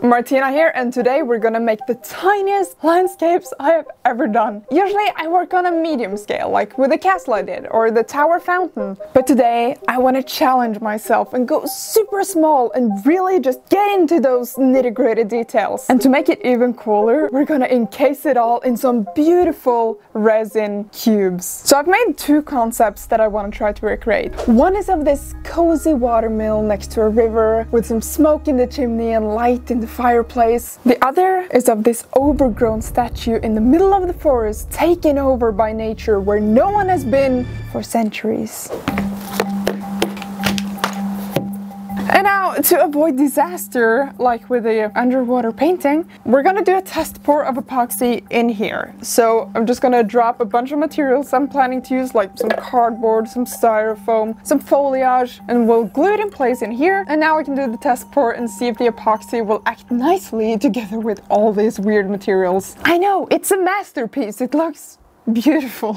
Martina here, and today we're gonna make the tiniest landscapes I have ever done. Usually I work on a medium scale, like with the castle I did, or the tower fountain. But today I want to challenge myself and go super small and really just get into those nitty-gritty details. And to make it even cooler, we're gonna encase it all in some beautiful resin cubes. So I've made two concepts that I want to try to recreate. One is of this cozy watermill next to a river with some smoke in the chimney and light in the fireplace. The other is of this overgrown statue in the middle of the forest, taken over by nature where no one has been for centuries. And now, to avoid disaster, like with the underwater painting, we're gonna do a test pour of epoxy in here. So I'm just gonna drop a bunch of materials I'm planning to use, like some cardboard, some styrofoam, some foliage, and we'll glue it in place in here. And now we can do the test pour and see if the epoxy will act nicely together with all these weird materials. I know, it's a masterpiece, it looks beautiful.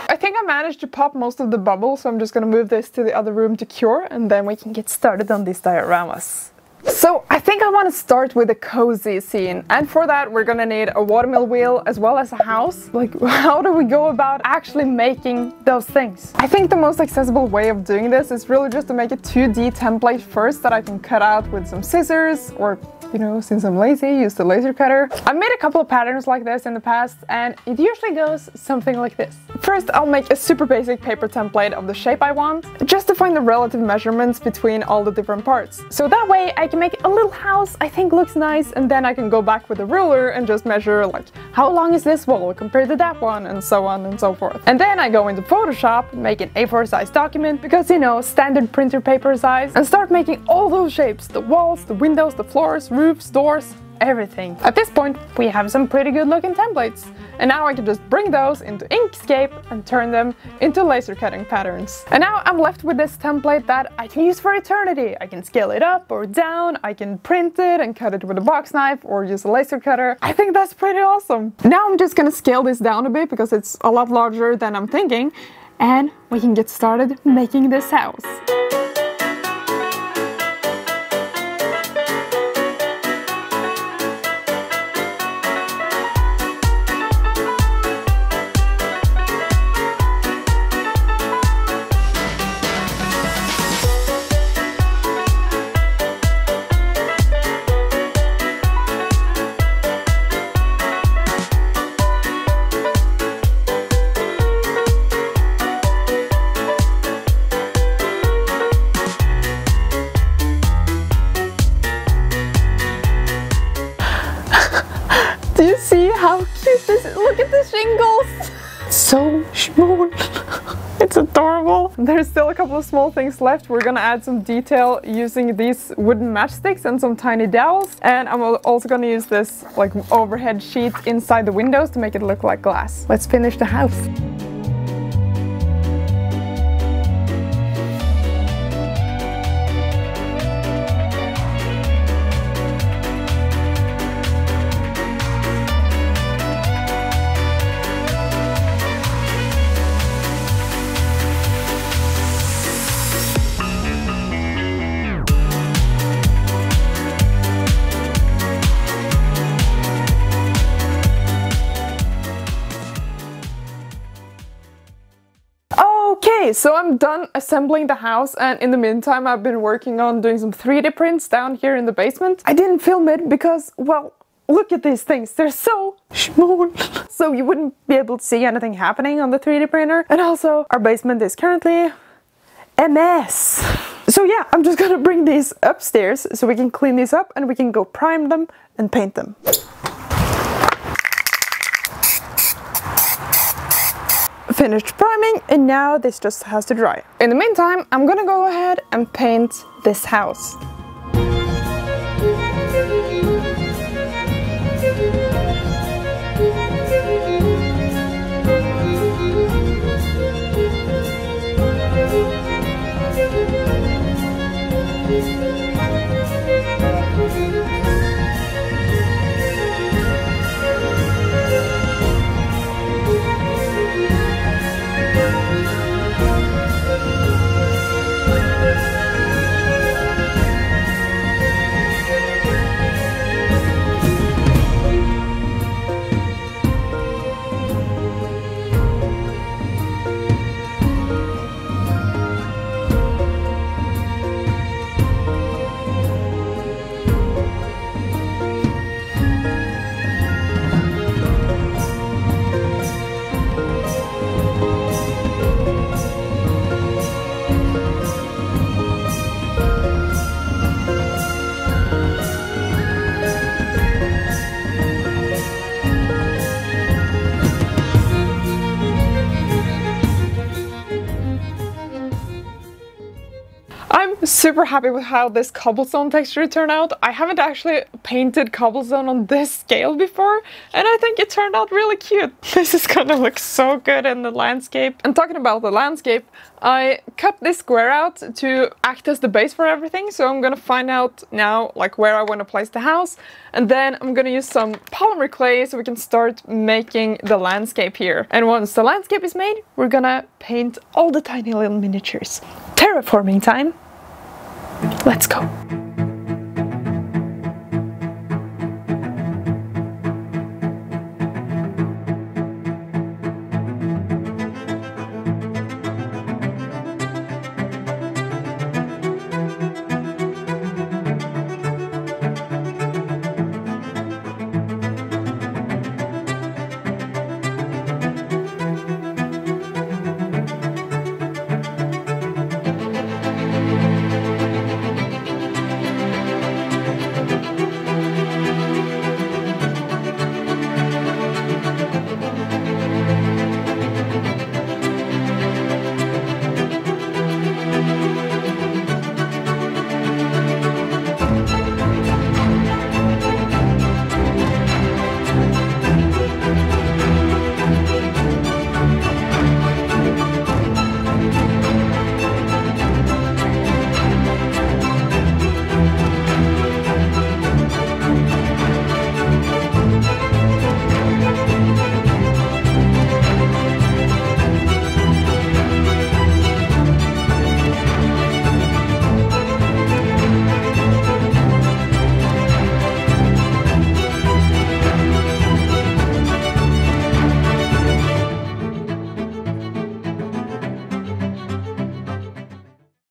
I think I managed to pop most of the bubbles, so I'm just gonna move this to the other room to cure, and then we can get started on these dioramas. So I think I want to start with a cozy scene, and for that we're gonna need a watermill wheel as well as a house. Like, how do we go about actually making those things? I think the most accessible way of doing this is really just to make a 2D template first that I can cut out with some scissors, or you know, since I'm lazy, use the laser cutter. I've made a couple of patterns like this in the past, and it usually goes something like this. First, I'll make a super basic paper template of the shape I want, just to find the relative measurements between all the different parts. So that way I can make a little house I think looks nice, and then I can go back with a ruler and just measure, like, how long is this wall compared to that one, and so on and so forth. And then I go into Photoshop, make an A4 size document, because, you know, standard printer paper size, and start making all those shapes: the walls, the windows, the floors, roofs, doors, everything. At this point, we have some pretty good looking templates. And now I can just bring those into Inkscape and turn them into laser cutting patterns. And now I'm left with this template that I can use for eternity. I can scale it up or down, I can print it and cut it with a box knife or use a laser cutter. I think that's pretty awesome. Now I'm just gonna scale this down a bit because it's a lot larger than I'm thinking, and we can get started making this house. Do you see how cute this is? Look at the shingles! So small. It's adorable. There's still a couple of small things left. We're gonna add some detail using these wooden matchsticks and some tiny dowels. And I'm also gonna use this like overhead sheet inside the windows to make it look like glass. Let's finish the house. Okay, so I'm done assembling the house, and in the meantime I've been working on doing some 3D prints down here in the basement. I didn't film it because, well, look at these things, they're so small. So you wouldn't be able to see anything happening on the 3D printer. And also, our basement is currently a mess. So yeah, I'm just gonna bring these upstairs so we can clean these up and we can go prime them and paint them. Finished priming, and now this just has to dry. In the meantime, I'm gonna go ahead and paint this house. I'm super happy with how this cobblestone texture turned out. I haven't actually painted cobblestone on this scale before, and I think it turned out really cute. This is gonna look so good in the landscape. And talking about the landscape, I cut this square out to act as the base for everything, so I'm gonna find out now like where I want to place the house, and then I'm gonna use some polymer clay so we can start making the landscape here. And once the landscape is made, we're gonna paint all the tiny little miniatures. Terraforming time! Let's go!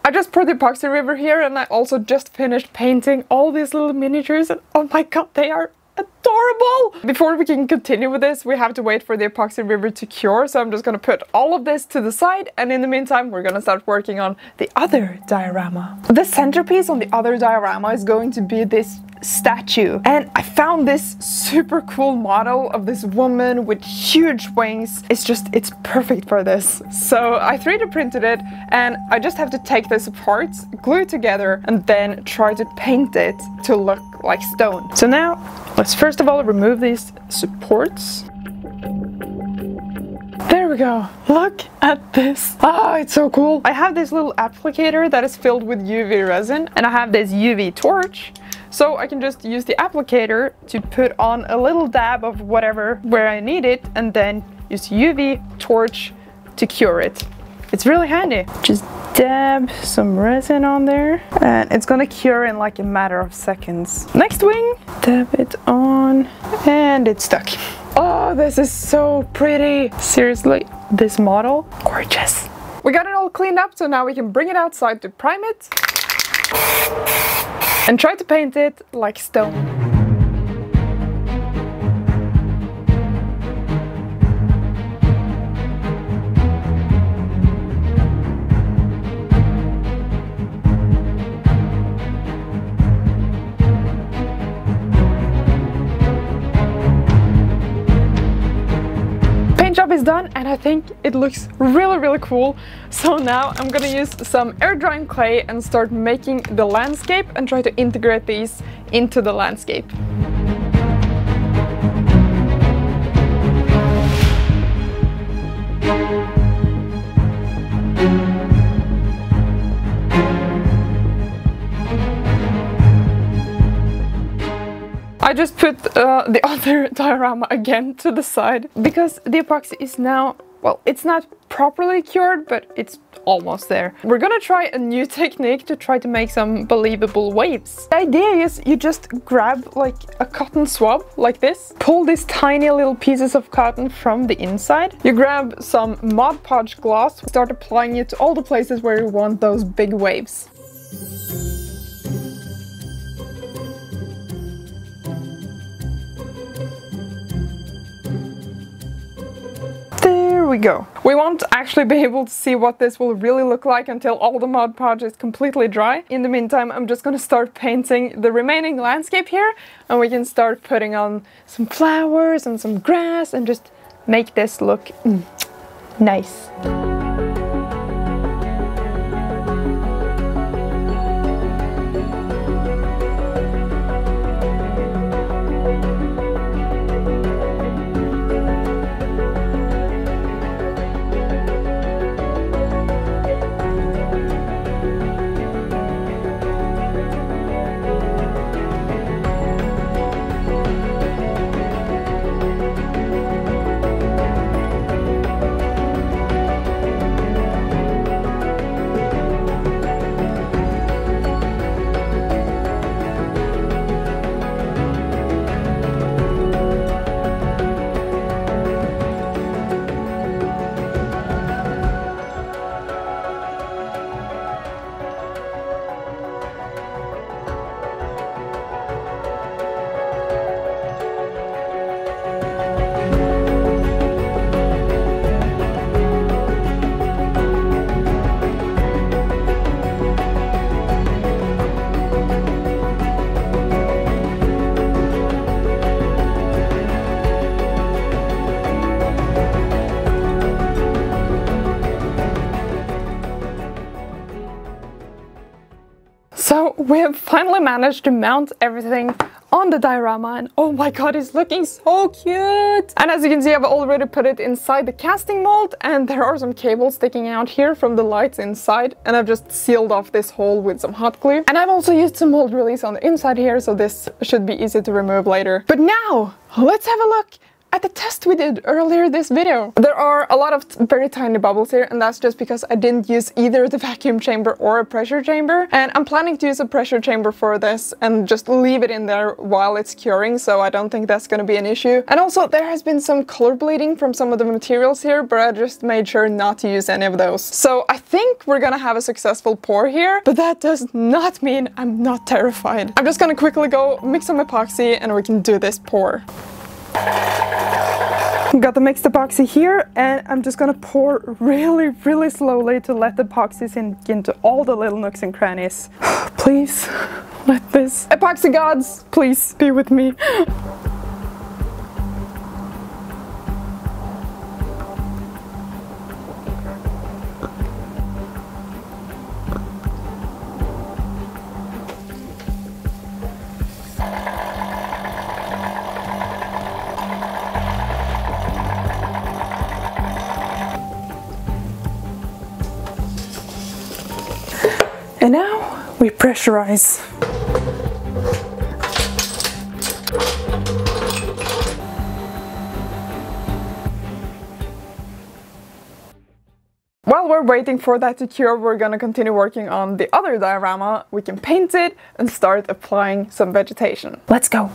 I just poured the epoxy river here, and I also just finished painting all these little miniatures, and oh my god, they are adorable! Before we can continue with this, we have to wait for the epoxy river to cure, so I'm just gonna put all of this to the side, and in the meantime we're gonna start working on the other diorama. The centerpiece on the other diorama is going to be this statue, and I found this super cool model of this woman with huge wings. It's perfect for this. So I 3D printed it, and I just have to take this apart, glue it together, and then try to paint it to look like stone. So now let's first of all remove these supports. There we go. Look at this. Oh, it's so cool. I have this little applicator that is filled with UV resin, and I have this UV torch. So I can just use the applicator to put on a little dab of whatever where I need it, and then use UV torch to cure it. It's really handy. Just dab some resin on there, and it's gonna cure in like a matter of seconds. Next wing, dab it on, and it's stuck. Oh, this is so pretty. Seriously, this model, gorgeous. We got it all cleaned up, so now we can bring it outside to prime it and try to paint it like stone. Job is done, and I think it looks really cool. So now I'm gonna use some air drying clay and start making the landscape and try to integrate these into the landscape. I just put the other diorama again to the side because the epoxy is now, well, it's not properly cured, but it's almost there. We're gonna try a new technique to try to make some believable waves. The idea is you just grab like a cotton swab like this, pull these tiny little pieces of cotton from the inside, you grab some Mod Podge gloss, start applying it to all the places where you want those big waves. There we go. We won't actually be able to see what this will really look like until all the Mod Podge is completely dry. In the meantime, I'm just gonna start painting the remaining landscape here, and we can start putting on some flowers and some grass and just make this look nice. So we have finally managed to mount everything on the diorama, and oh my god, it's looking so cute! And as you can see, I've already put it inside the casting mold, and there are some cables sticking out here from the lights inside, and I've just sealed off this hole with some hot glue. And I've also used some mold release on the inside here, so this should be easy to remove later. But now, let's have a look at the test we did earlier this video. There are a lot of very tiny bubbles here, and that's just because I didn't use either the vacuum chamber or a pressure chamber, and I'm planning to use a pressure chamber for this and just leave it in there while it's curing, so I don't think that's going to be an issue. And also there has been some color bleeding from some of the materials here, but I just made sure not to use any of those. So I think we're gonna have a successful pour here, but that does not mean I'm not terrified. I'm just gonna quickly go mix some epoxy and we can do this pour. Got the mixed epoxy here, and I'm just gonna pour really slowly to let the epoxy sink into all the little nooks and crannies. Please, let this epoxy gods please be with me. And now we pressurize. While we're waiting for that to cure, we're gonna continue working on the other diorama. We can paint it and start applying some vegetation. Let's go!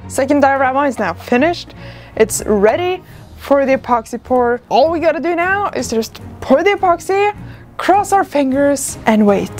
Second diorama is now finished. It's ready for the epoxy pour. All we gotta do now is just pour the epoxy, cross our fingers, and wait.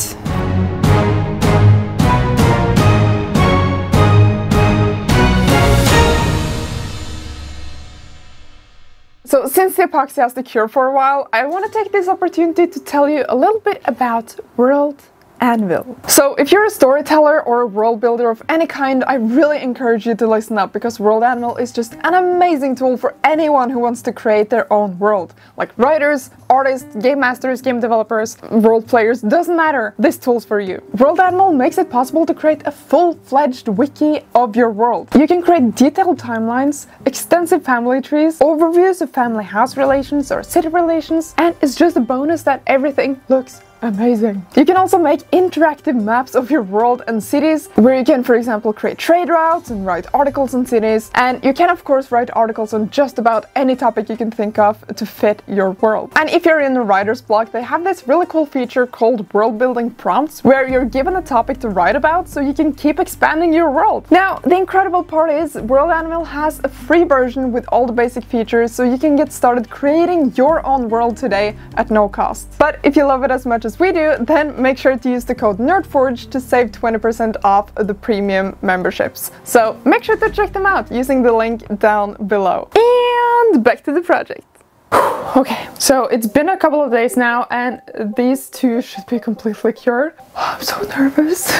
So since the epoxy has to cure for a while, I want to take this opportunity to tell you a little bit about World Anvil. So if you're a storyteller or a world builder of any kind, I really encourage you to listen up, because World Anvil is just an amazing tool for anyone who wants to create their own world. Like writers, artists, game masters, game developers, role players, doesn't matter, this tool's for you. World Anvil makes it possible to create a full-fledged wiki of your world. You can create detailed timelines, extensive family trees, overviews of family house relations or city relations, and it's just a bonus that everything looks amazing. You can also make interactive maps of your world and cities, where you can, for example, create trade routes and write articles on cities. And you can, of course, write articles on just about any topic you can think of to fit your world. And if you're in a writer's block, they have this really cool feature called world building prompts, where you're given a topic to write about so you can keep expanding your world. Now, the incredible part is World Anvil has a free version with all the basic features, so you can get started creating your own world today at no cost. But if you love it as much as we do, then make sure to use the code NERDFORGE to save 20% off the premium memberships. So make sure to check them out using the link down below. And back to the project. Okay, so it's been a couple of days now, and these two should be completely cured. I'm so nervous.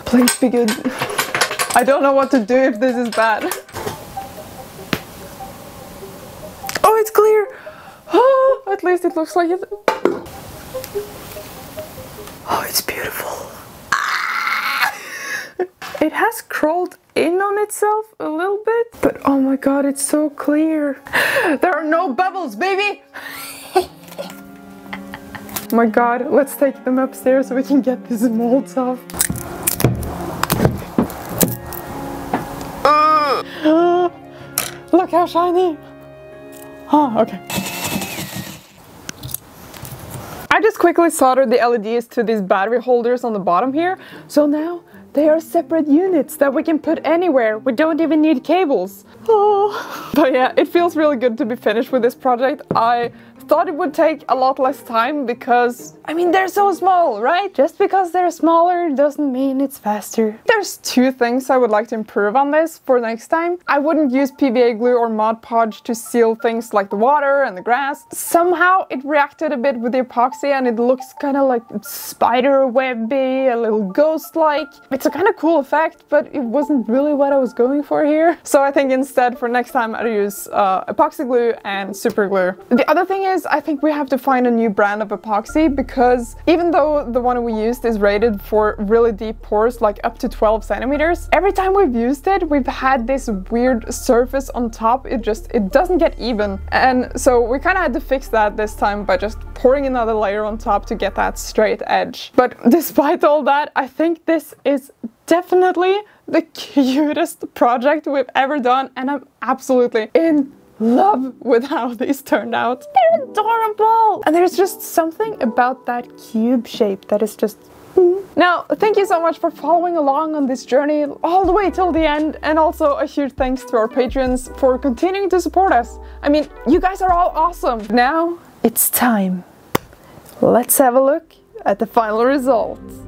Please be good. I don't know what to do if this is bad. least it looks like it. Oh, it's beautiful. It has crawled in on itself a little bit, but oh my god, it's so clear. There are no bubbles, baby! Oh my god, let's take them upstairs so we can get these molds off. Look how shiny! Oh, okay. I just quickly soldered the LEDs to these battery holders on the bottom here, so now they are separate units that we can put anywhere. We don't even need cables. Oh. But yeah, it feels really good to be finished with this project. I thought it would take a lot less time because, I mean, they're so small, right? Just because they're smaller doesn't mean it's faster. There's two things I would like to improve on this for next time. I wouldn't use PVA glue or Mod Podge to seal things like the water and the grass. Somehow it reacted a bit with the epoxy and it looks kind of like spider webby, a little ghost-like. It's a kind of cool effect, but it wasn't really what I was going for here. So I think instead for next time I'll use epoxy glue and super glue. The other thing is I think we have to find a new brand of epoxy because even though the one we used is rated for really deep pores, like up to 12 centimeters, every time we've used it, we've had this weird surface on top. It doesn't get even. And so we kind of had to fix that this time by just pouring another layer on top to get that straight edge. But despite all that, I think this is definitely the cutest project we've ever done, and I'm absolutely in love with how these turned out. They're adorable! And there's just something about that cube shape that is just... Now, thank you so much for following along on this journey all the way till the end, and also a huge thanks to our patrons for continuing to support us. I mean, you guys are all awesome. Now, it's time. Let's have a look at the final results.